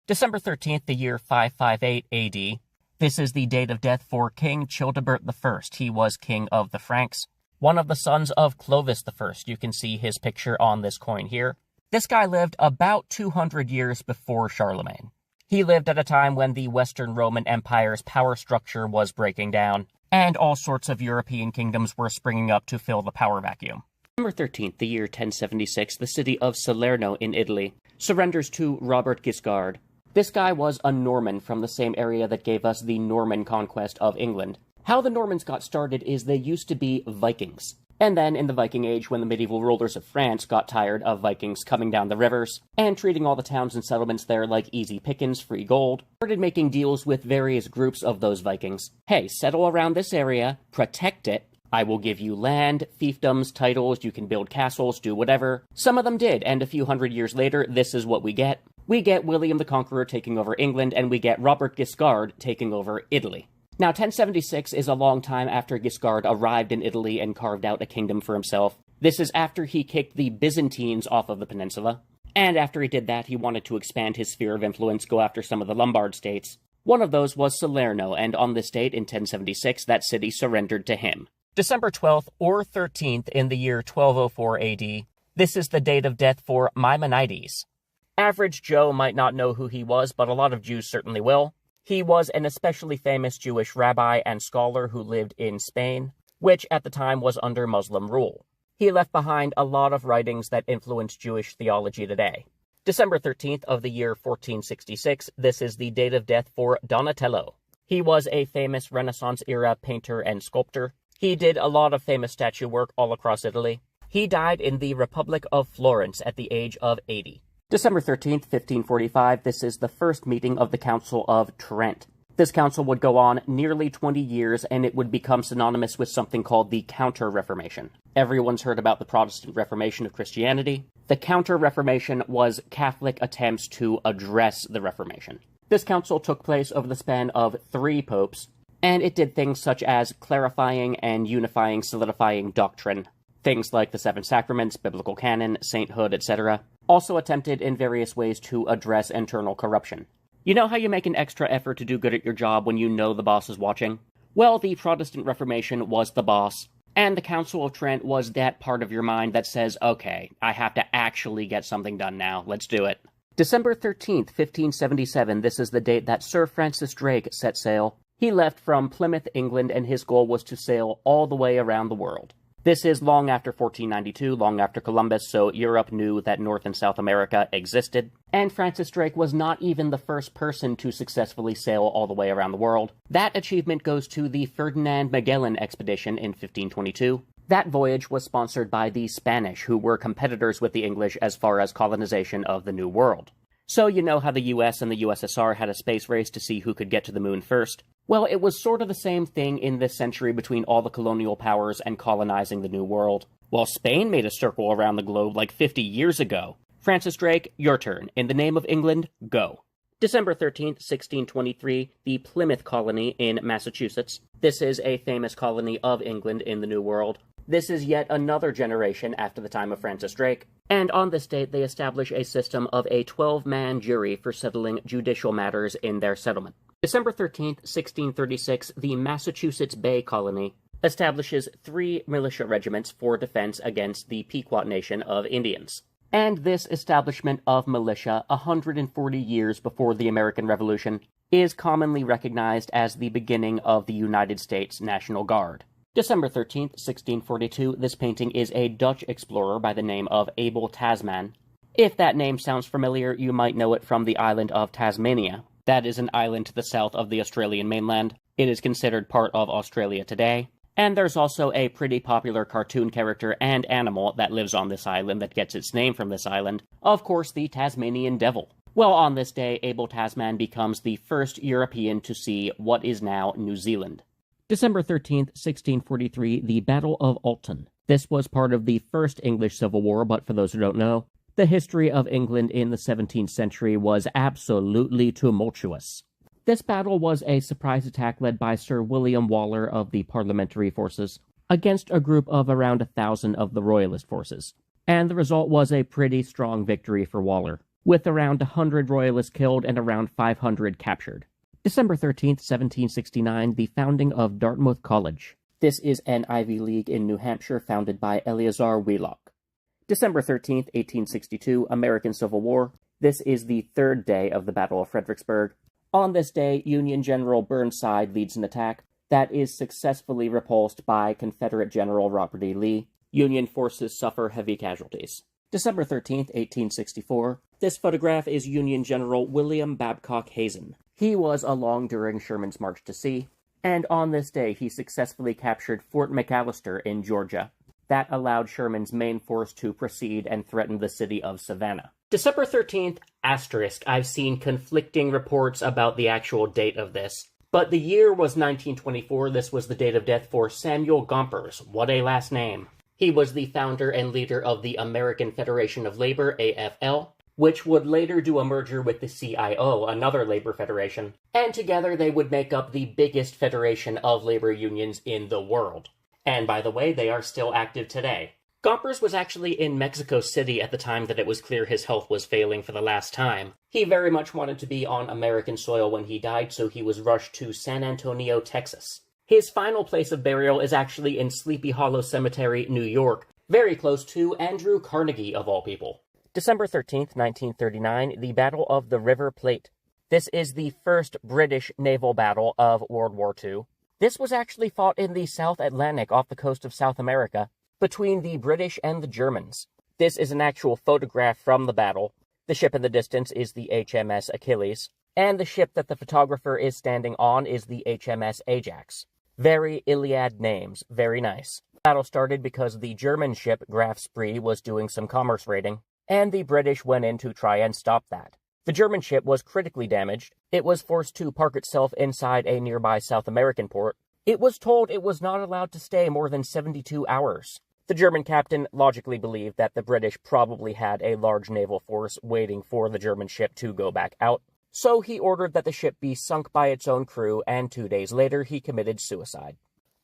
December 13th, the year 558 AD. This is the date of death for King Childebert I. He was king of the Franks, one of the sons of Clovis I. You can see his picture on this coin here. This guy lived about 200 years before Charlemagne. He lived at a time when the Western Roman Empire's power structure was breaking down, and all sorts of European kingdoms were springing up to fill the power vacuum. December 13th, the year 1076, the city of Salerno in Italy surrenders to Robert Guiscard. This guy was a Norman from the same area that gave us the Norman conquest of England. How the Normans got started is they used to be Vikings. And then in the Viking Age, when the medieval rulers of France got tired of Vikings coming down the rivers and treating all the towns and settlements there like easy pickings, free gold, started making deals with various groups of those Vikings. Hey, settle around this area, protect it, I will give you land, fiefdoms, titles, you can build castles, do whatever. Some of them did, and a few hundred years later, this is what we get. We get William the Conqueror taking over England, and we get Robert Guiscard taking over Italy. Now, 1076 is a long time after Guiscard arrived in Italy and carved out a kingdom for himself. This is after he kicked the Byzantines off of the peninsula. And after he did that, he wanted to expand his sphere of influence, go after some of the Lombard states. One of those was Salerno, and on this date in 1076, that city surrendered to him. December 12th or 13th in the year 1204 AD. This is the date of death for Maimonides. Average Joe might not know who he was, but a lot of Jews certainly will. He was an especially famous Jewish rabbi and scholar who lived in Spain, which at the time was under Muslim rule. He left behind a lot of writings that influenced Jewish theology today. December 13th of the year 1466, this is the date of death for Donatello. He was a famous Renaissance-era painter and sculptor. He did a lot of famous statue work all across Italy. He died in the Republic of Florence at the age of 80. December 13th, 1545, this is the first meeting of the Council of Trent. This council would go on nearly 20 years, and it would become synonymous with something called the Counter-Reformation. Everyone's heard about the Protestant Reformation of Christianity. The Counter-Reformation was Catholic attempts to address the Reformation. This council took place over the span of 3 popes, and it did things such as clarifying and unifying, solidifying doctrine. Things like the 7 sacraments, biblical canon, sainthood, etc. Also attempted in various ways to address internal corruption. You know how you make an extra effort to do good at your job when you know the boss is watching? Well, the Protestant Reformation was the boss, and the Council of Trent was that part of your mind that says, okay, I have to actually get something done now, let's do it. December 13th, 1577, this is the date that Sir Francis Drake set sail. He left from Plymouth, England, and his goal was to sail all the way around the world. This is long after 1492, long after Columbus, so Europe knew that North and South America existed. And Francis Drake was not even the first person to successfully sail all the way around the world. That achievement goes to the Ferdinand Magellan expedition in 1522. That voyage was sponsored by the Spanish, who were competitors with the English as far as colonization of the New World. So you know how the US and the USSR had a space race to see who could get to the moon first? Well, it was sort of the same thing in this century between all the colonial powers and colonizing the New World. Well, Spain made a circle around the globe like 50 years ago. Francis Drake, your turn. In the name of England, go. December 13th, 1623, the Plymouth Colony in Massachusetts. This is a famous colony of England in the New World. This is yet another generation after the time of Francis Drake. And on this date, they establish a system of a 12-man jury for settling judicial matters in their settlement. December 13th, 1636, the Massachusetts Bay Colony establishes 3 militia regiments for defense against the Pequot Nation of Indians. And this establishment of militia, 140 years before the American Revolution, is commonly recognized as the beginning of the United States National Guard. December 13th, 1642, this painting is a Dutch explorer by the name of Abel Tasman. If that name sounds familiar, you might know it from the island of Tasmania. That is an island to the south of the Australian mainland. It is considered part of Australia today. And there's also a pretty popular cartoon character and animal that lives on this island that gets its name from this island. Of course, the Tasmanian Devil. Well, on this day, Abel Tasman becomes the first European to see what is now New Zealand. December 13th, 1643, the Battle of Alton. This was part of the First English Civil War, but for those who don't know, the history of England in the 17th century was absolutely tumultuous. This battle was a surprise attack led by Sir William Waller of the Parliamentary forces against a group of around 1,000 of the Royalist forces. And the result was a pretty strong victory for Waller. with around 100 royalists killed and around 500 captured. December 13th, 1769, the founding of Dartmouth College. This is an Ivy League in New Hampshire founded by Eleazar Wheelock. December 13th, 1862, American Civil War. This is the third day of the Battle of Fredericksburg. On this day, Union General Burnside leads an attack that is successfully repulsed by Confederate General Robert E. Lee. Union forces suffer heavy casualties. December 13th, 1864. This photograph is Union General William Babcock Hazen. He was along during Sherman's march to sea, and on this day he successfully captured Fort McAllister in Georgia. That allowed Sherman's main force to proceed and threaten the city of Savannah. December 13th, asterisk. I've seen conflicting reports about the actual date of this, but the year was 1924. This was the date of death for Samuel Gompers. What a last name. He was the founder and leader of the American Federation of Labor, AFL, which would later do a merger with the CIO, another labor federation, and together they would make up the biggest federation of labor unions in the world. And by the way, they are still active today. Gompers was actually in Mexico City at the time that it was clear his health was failing for the last time. He very much wanted to be on American soil when he died, so he was rushed to San Antonio, Texas. His final place of burial is actually in Sleepy Hollow Cemetery, New York, very close to Andrew Carnegie, of all people. December 13th, 1939, the Battle of the River Plate. This is the first British naval battle of World War II. This was actually fought in the South Atlantic off the coast of South America, between the British and the Germans. This is an actual photograph from the battle. The ship in the distance is the HMS Achilles, and the ship that the photographer is standing on is the HMS Ajax. Very Iliad names, very nice. The battle started because the German ship Graf Spee was doing some commerce raiding, and the British went in to try and stop that. The German ship was critically damaged. It was forced to park itself inside a nearby South American port. It was told it was not allowed to stay more than 72 hours. The German captain logically believed that the British probably had a large naval force waiting for the German ship to go back out, so he ordered that the ship be sunk by its own crew, and 2 days later he committed suicide.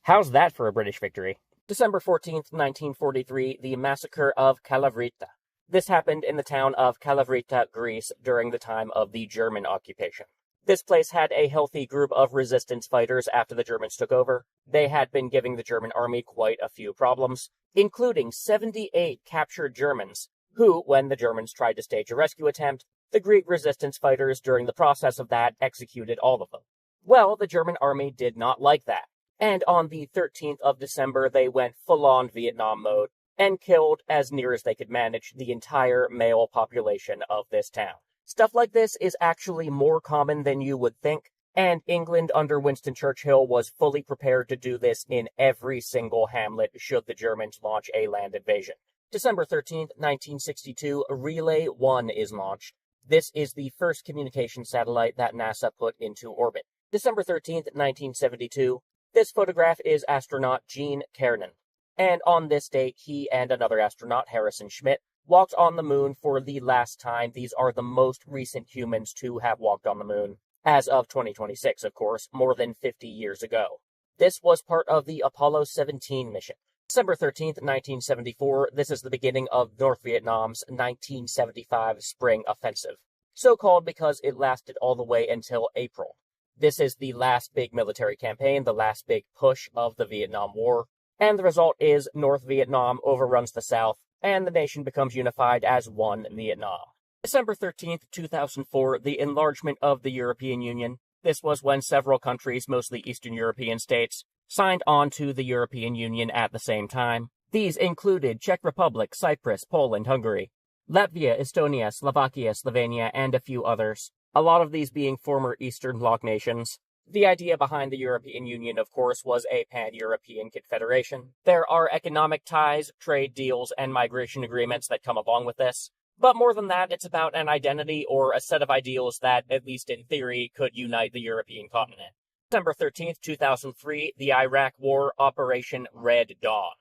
How's that for a British victory? December 14th, 1943, the Massacre of Kalavrita. This happened in the town of Kalavrita, Greece, during the time of the German occupation. This place had a healthy group of resistance fighters after the Germans took over. They had been giving the German army quite a few problems, including 78 captured Germans, who, when the Germans tried to stage a rescue attempt, the Greek resistance fighters, during the process of that, executed all of them. Well, the German army did not like that, and on the 13th of December, they went full-on Vietnam mode and killed, as near as they could manage, the entire male population of this town. Stuff like this is actually more common than you would think, and England under Winston Churchill was fully prepared to do this in every single hamlet should the Germans launch a land invasion. December 13th, 1962, Relay 1 is launched. This is the first communication satellite that NASA put into orbit. December 13th, 1972, this photograph is astronaut Gene Cernan. And on this date, he and another astronaut, Harrison Schmitt, walked on the moon for the last time. These are the most recent humans to have walked on the moon. As of 2026, of course, more than 50 years ago. This was part of the Apollo 17 mission. December 13th, 1974, this is the beginning of North Vietnam's 1975 Spring Offensive. So called because it lasted all the way until April. This is the last big military campaign, the last big push of the Vietnam War. And the result is North Vietnam overruns the South, and the nation becomes unified as one Vietnam. December 13th, 2004, the enlargement of the European Union. This was when several countries, mostly Eastern European states, signed on to the European Union at the same time. These included Czech Republic, Cyprus, Poland, Hungary, Latvia, Estonia, Slovakia, Slovenia, and a few others. A lot of these being former Eastern Bloc nations. The idea behind the European Union, of course, was a pan-European confederation. There are economic ties, trade deals, and migration agreements that come along with this. But more than that, it's about an identity or a set of ideals that, at least in theory, could unite the European continent. December 13th, 2003, the Iraq War, Operation Red Dawn.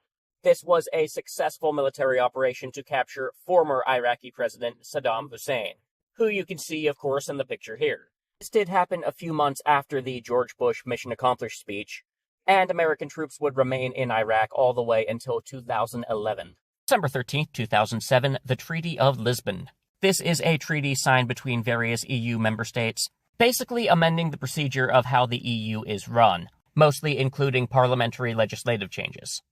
This was a successful military operation to capture former Iraqi President Saddam Hussein, who you can see, of course, in the picture here. This did happen a few months after the George Bush Mission Accomplished speech, and American troops would remain in Iraq all the way until 2011. December 13th, 2007, the Treaty of Lisbon. This is a treaty signed between various EU member states, basically amending the procedure of how the EU is run, mostly including parliamentary legislative changes.